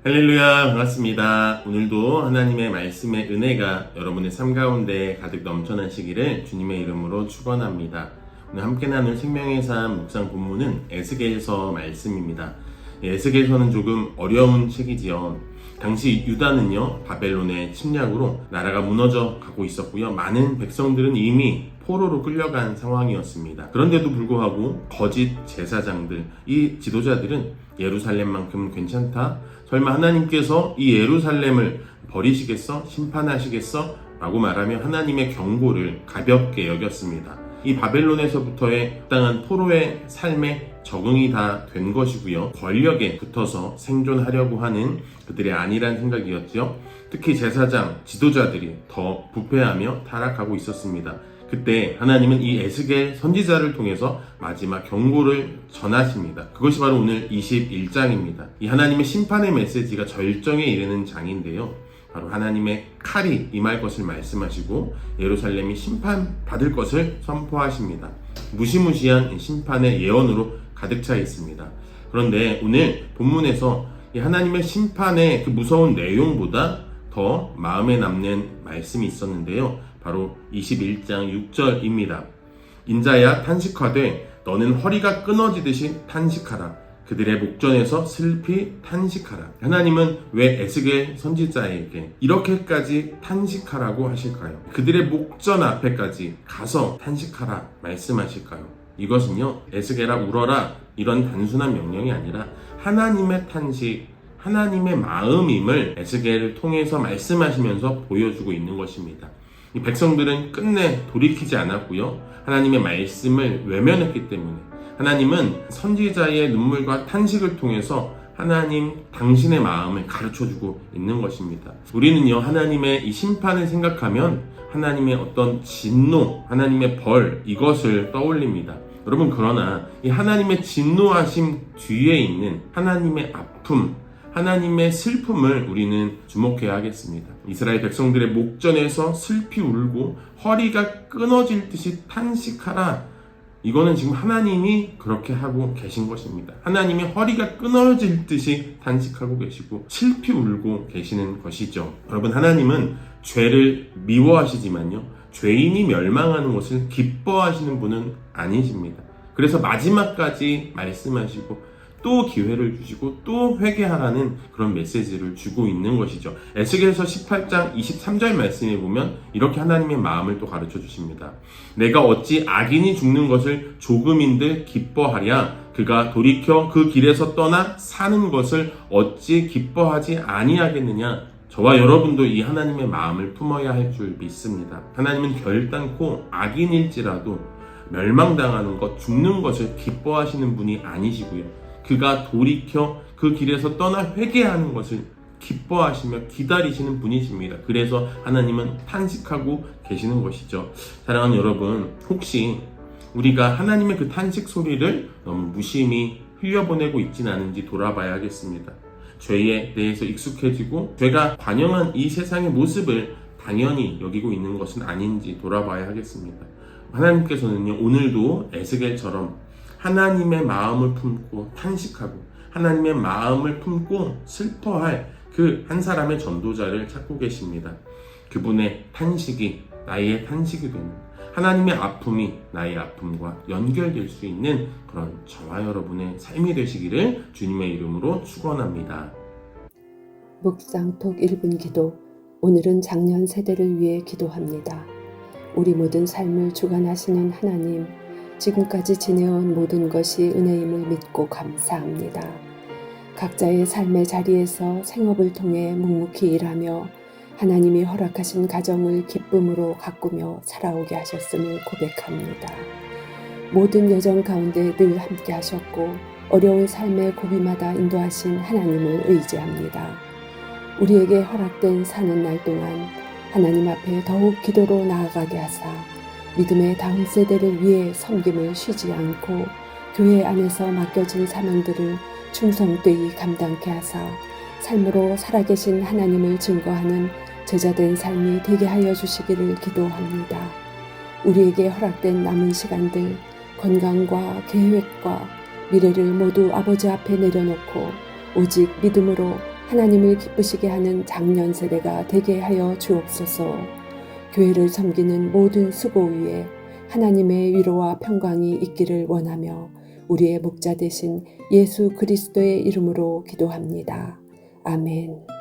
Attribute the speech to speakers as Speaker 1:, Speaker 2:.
Speaker 1: 할렐루야, 반갑습니다. 오늘도 하나님의 말씀의 은혜가 여러분의 삶 가운데 가득 넘쳐나시기를 주님의 이름으로 축원합니다. 오늘 함께 나눌 생명의 삶 묵상 본문은 에스겔서 말씀입니다. 에스겔서는 조금 어려운 책이지요. 당시 유다는요, 바벨론의 침략으로 나라가 무너져 가고 있었고요. 많은 백성들은 이미 포로로 끌려간 상황이었습니다. 그런데도 불구하고 거짓 제사장들, 이 지도자들은 예루살렘만큼 괜찮다? 설마 하나님께서 이 예루살렘을 버리시겠어? 심판하시겠어? 라고 말하며 하나님의 경고를 가볍게 여겼습니다. 이 바벨론에서부터의 적당한 포로의 삶에 적응이 다 된 것이고요. 권력에 붙어서 생존하려고 하는 그들의 안일한 생각이었죠. 특히 제사장, 지도자들이 더 부패하며 타락하고 있었습니다. 그때 하나님은 이 에스겔 선지자를 통해서 마지막 경고를 전하십니다. 그것이 바로 오늘 21장입니다. 이 하나님의 심판의 메시지가 절정에 이르는 장인데요. 바로 하나님의 칼이 임할 것을 말씀하시고 예루살렘이 심판받을 것을 선포하십니다. 무시무시한 심판의 예언으로 가득 차 있습니다. 그런데 오늘 본문에서 이 하나님의 심판의 그 무서운 내용보다 더 마음에 남는 말씀이 있었는데요. 바로 21장 6절입니다. 인자야 탄식하되 너는 허리가 끊어지듯이 탄식하라. 그들의 목전에서 슬피 탄식하라. 하나님은 왜 에스겔 선지자에게 이렇게까지 탄식하라고 하실까요? 그들의 목전 앞에까지 가서 탄식하라 말씀하실까요? 이것은요, 에스겔아 울어라 이런 단순한 명령이 아니라 하나님의 탄식, 하나님의 마음임을 에스겔을 통해서 말씀하시면서 보여주고 있는 것입니다. 이 백성들은 끝내 돌이키지 않았고요. 하나님의 말씀을 외면했기 때문에 하나님은 선지자의 눈물과 탄식을 통해서 하나님 당신의 마음을 가르쳐주고 있는 것입니다. 우리는요, 하나님의 이 심판을 생각하면 하나님의 어떤 진노, 하나님의 벌, 이것을 떠올립니다. 여러분, 그러나 이 하나님의 진노하심 뒤에 있는 하나님의 아픔, 하나님의 슬픔을 우리는 주목해야 하겠습니다. 이스라엘 백성들의 목전에서 슬피 울고 허리가 끊어질 듯이 탄식하라. 이거는 지금 하나님이 그렇게 하고 계신 것입니다. 하나님이 허리가 끊어질 듯이 탄식하고 계시고 슬피 울고 계시는 것이죠. 여러분, 하나님은 죄를 미워하시지만요, 죄인이 멸망하는 것을 기뻐하시는 분은 아니십니다. 그래서 마지막까지 말씀하시고 또 기회를 주시고 또 회개하라는 그런 메시지를 주고 있는 것이죠. 에스겔서 18장 23절 말씀에 보면 이렇게 하나님의 마음을 또 가르쳐 주십니다. 내가 어찌 악인이 죽는 것을 조금인들 기뻐하랴. 그가 돌이켜 그 길에서 떠나 사는 것을 어찌 기뻐하지 아니하겠느냐. 저와 여러분도 이 하나님의 마음을 품어야 할 줄 믿습니다. 하나님은 결단코 악인일지라도 멸망당하는 것, 죽는 것을 기뻐하시는 분이 아니시고요. 그가 돌이켜 그 길에서 떠나 회개하는 것을 기뻐하시며 기다리시는 분이십니다. 그래서 하나님은 탄식하고 계시는 것이죠. 사랑하는 여러분, 혹시 우리가 하나님의 그 탄식 소리를 너무 무심히 흘려보내고 있지는 않은지 돌아봐야 하겠습니다. 죄에 대해서 익숙해지고 죄가 관영한 이 세상의 모습을 당연히 여기고 있는 것은 아닌지 돌아봐야 하겠습니다. 하나님께서는요, 오늘도 에스겔처럼 하나님의 마음을 품고 탄식하고 하나님의 마음을 품고 슬퍼할 그 한 사람의 전도자를 찾고 계십니다. 그분의 탄식이 나의 탄식이 되는, 하나님의 아픔이 나의 아픔과 연결될 수 있는 그런 저와 여러분의 삶이 되시기를 주님의 이름으로 축원합니다.
Speaker 2: 묵상톡 1분 기도. 오늘은 작년 세대를 위해 기도합니다. 우리 모든 삶을 주관하시는 하나님, 지금까지 지내온 모든 것이 은혜임을 믿고 감사합니다. 각자의 삶의 자리에서 생업을 통해 묵묵히 일하며 하나님이 허락하신 가정을 기쁨으로 가꾸며 살아오게 하셨음을 고백합니다. 모든 여정 가운데 늘 함께 하셨고 어려운 삶의 고비마다 인도하신 하나님을 의지합니다. 우리에게 허락된 사는 날 동안 하나님 앞에 더욱 기도로 나아가게 하사 믿음의 다음 세대를 위해 섬김을 쉬지 않고 교회 안에서 맡겨진 사명들을 충성되이 감당케 하사 삶으로 살아계신 하나님을 증거하는 제자된 삶이 되게 하여 주시기를 기도합니다. 우리에게 허락된 남은 시간들 건강과 계획과 미래를 모두 아버지 앞에 내려놓고 오직 믿음으로 하나님을 기쁘시게 하는 장년 세대가 되게 하여 주옵소서. 교회를 섬기는 모든 수고 위에 하나님의 위로와 평강이 있기를 원하며 우리의 목자 되신 예수 그리스도의 이름으로 기도합니다. 아멘.